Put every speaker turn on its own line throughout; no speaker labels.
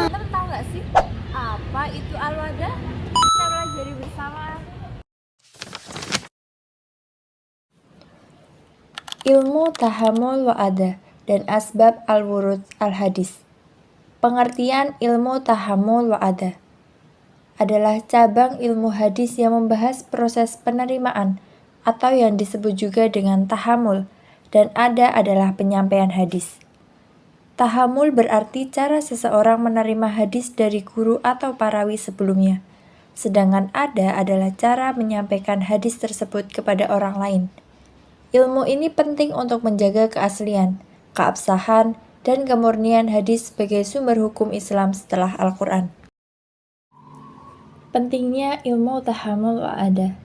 Teman tahu nggak sih apa itu al-wadah? Kita pelajari bersama.
Ilmu tahammul wa'adah dan asbab al-wurud al-hadis. Pengertian ilmu tahammul wa'adah adalah cabang ilmu hadis yang membahas proses penerimaan atau yang disebut juga dengan tahammul, dan ada adalah penyampaian hadis. Tahammul berarti cara seseorang menerima hadis dari guru atau perawi sebelumnya, sedangkan ada adalah cara menyampaikan hadis tersebut kepada orang lain. Ilmu ini penting untuk menjaga keaslian, keabsahan, dan kemurnian hadis sebagai sumber hukum Islam setelah Al-Quran. Pentingnya ilmu tahammul wa'adah.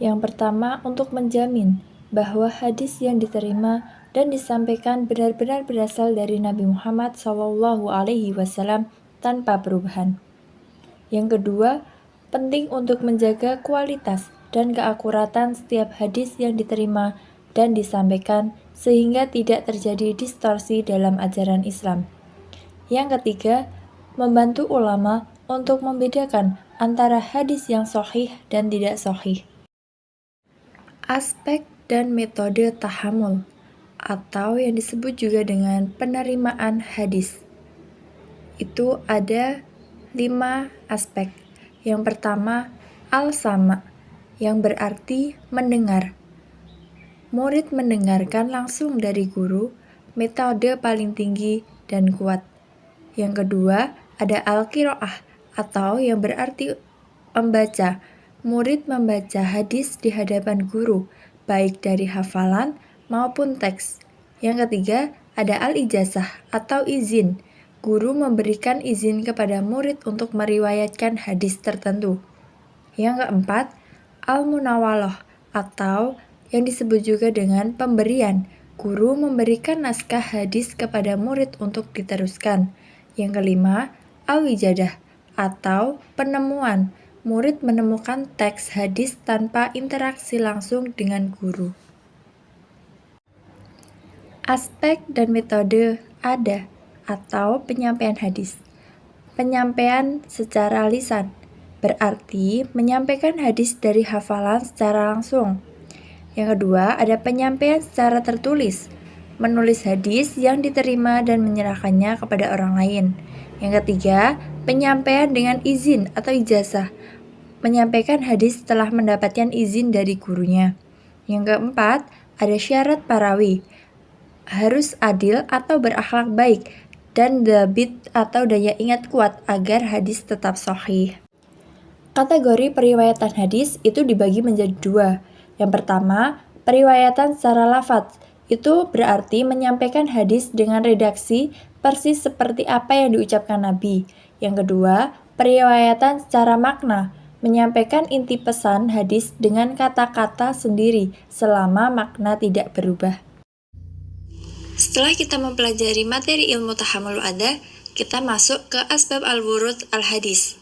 Yang pertama, untuk menjamin bahwa hadis yang diterima dan disampaikan benar-benar berasal dari Nabi Muhammad SAW tanpa perubahan. Yang kedua, penting untuk menjaga kualitas dan keakuratan setiap hadis yang diterima dan disampaikan sehingga tidak terjadi distorsi dalam ajaran Islam. Yang ketiga, membantu ulama untuk membedakan antara hadis yang sahih dan tidak sahih. Aspek dan metode tahammul atau yang disebut juga dengan penerimaan hadis. Itu ada 5 aspek. Yang pertama, al-sama, yang berarti mendengar. Murid mendengarkan langsung dari guru, metode paling tinggi dan kuat. Yang kedua, ada al-qiraah atau yang berarti membaca. Murid membaca hadis di hadapan guru, baik dari hafalan maupun teks. Yang ketiga, ada al-ijazah atau izin. Guru memberikan izin kepada murid untuk meriwayatkan hadis tertentu. Yang keempat, al-munawaloh atau yang disebut juga dengan pemberian. Guru memberikan naskah hadis kepada murid untuk diteruskan. Yang kelima, al-wijadah atau penemuan. Murid menemukan teks hadis tanpa interaksi langsung dengan guru. Aspek dan metode ada atau penyampaian hadis. Penyampaian secara lisan berarti menyampaikan hadis dari hafalan secara langsung. Yang kedua, ada penyampaian secara tertulis, menulis hadis yang diterima dan menyerahkannya kepada orang lain. Yang ketiga, penyampaian dengan izin atau ijazah, menyampaikan hadis setelah mendapatkan izin dari gurunya. Yang keempat, ada syarat perawi, harus adil atau berakhlak baik, dan dabit atau daya ingat kuat agar hadis tetap sahih. Kategori periwayatan hadis itu dibagi menjadi 2. Yang pertama, periwayatan secara lafadz. Itu berarti menyampaikan hadis dengan redaksi persis seperti apa yang diucapkan Nabi. Yang kedua, periwayatan secara makna. Menyampaikan inti pesan hadis dengan kata-kata sendiri selama makna tidak berubah. Setelah kita mempelajari materi ilmu tahammul wa'adah, kita masuk ke asbab al-wurud al-hadis.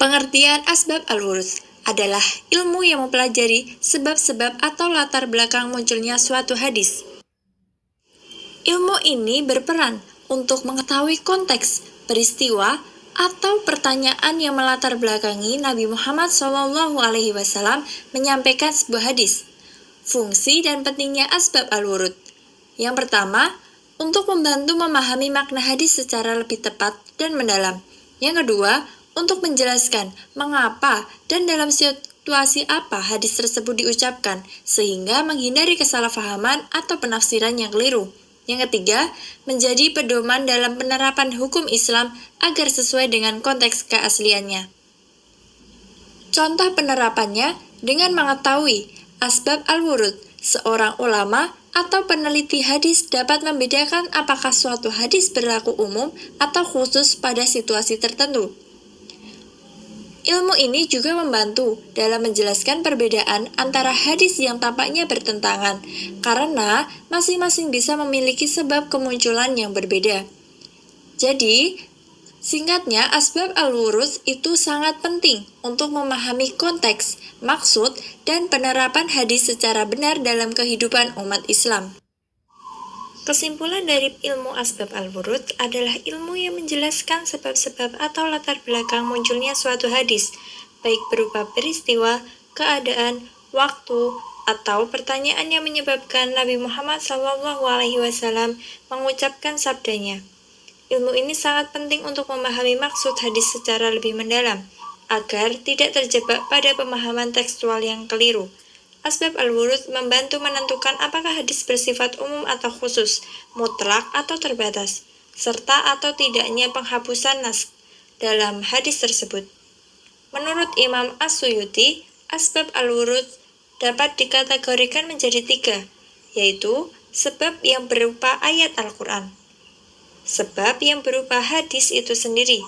Pengertian asbab al-wurud adalah ilmu yang mempelajari sebab-sebab atau latar belakang munculnya suatu hadis. Ilmu ini berperan untuk mengetahui konteks, peristiwa, atau pertanyaan yang melatar belakangi Nabi Muhammad SAW menyampaikan sebuah hadis. Fungsi dan pentingnya asbab al-wurud. Yang pertama, untuk membantu memahami makna hadis secara lebih tepat dan mendalam. Yang kedua, untuk menjelaskan mengapa dan dalam situasi apa hadis tersebut diucapkan, sehingga menghindari kesalahpahaman atau penafsiran yang keliru. Yang ketiga, menjadi pedoman dalam penerapan hukum Islam agar sesuai dengan konteks keasliannya. Contoh penerapannya dengan mengetahui asbab al-wurud Seorang ulama atau peneliti hadis dapat membedakan apakah suatu hadis berlaku umum atau khusus pada situasi tertentu. Ilmu ini juga membantu dalam menjelaskan perbedaan antara hadis yang tampaknya bertentangan, karena masing-masing bisa memiliki sebab kemunculan yang berbeda. Jadi, singkatnya, asbab al-wurud itu sangat penting untuk memahami konteks, maksud, dan penerapan hadis secara benar dalam kehidupan umat Islam. Kesimpulan dari ilmu asbab al-wurud adalah ilmu yang menjelaskan sebab-sebab atau latar belakang munculnya suatu hadis, baik berupa peristiwa, keadaan, waktu, atau pertanyaan yang menyebabkan Nabi Muhammad SAW mengucapkan sabdanya. Ilmu ini sangat penting untuk memahami maksud hadis secara lebih mendalam, agar tidak terjebak pada pemahaman tekstual yang keliru. Asbab al-wurud membantu menentukan apakah hadis bersifat umum atau khusus, mutlak atau terbatas, serta atau tidaknya penghapusan nas dalam hadis tersebut. Menurut Imam As-Suyuti, asbab al-wurud dapat dikategorikan menjadi 3, yaitu sebab yang berupa ayat Al-Quran, sebab yang berupa hadis itu sendiri,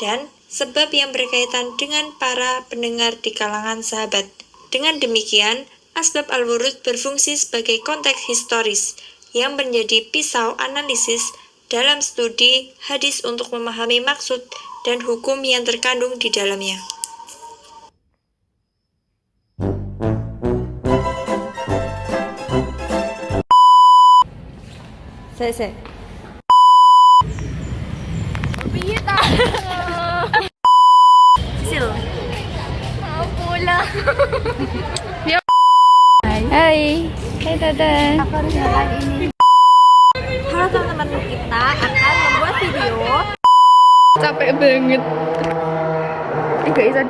dan sebab yang berkaitan dengan para pendengar di kalangan sahabat. Dengan demikian, asbab al-wurud berfungsi sebagai konteks historis yang menjadi pisau analisis dalam studi hadis untuk memahami maksud dan hukum yang terkandung di dalamnya. Saya.
Piye ta?
Sil.
Mau pulang.
Hai Tata.
Aku harus jalan ini. Halo teman-teman, kita akan membuat video.
Capek banget. Gak bisa.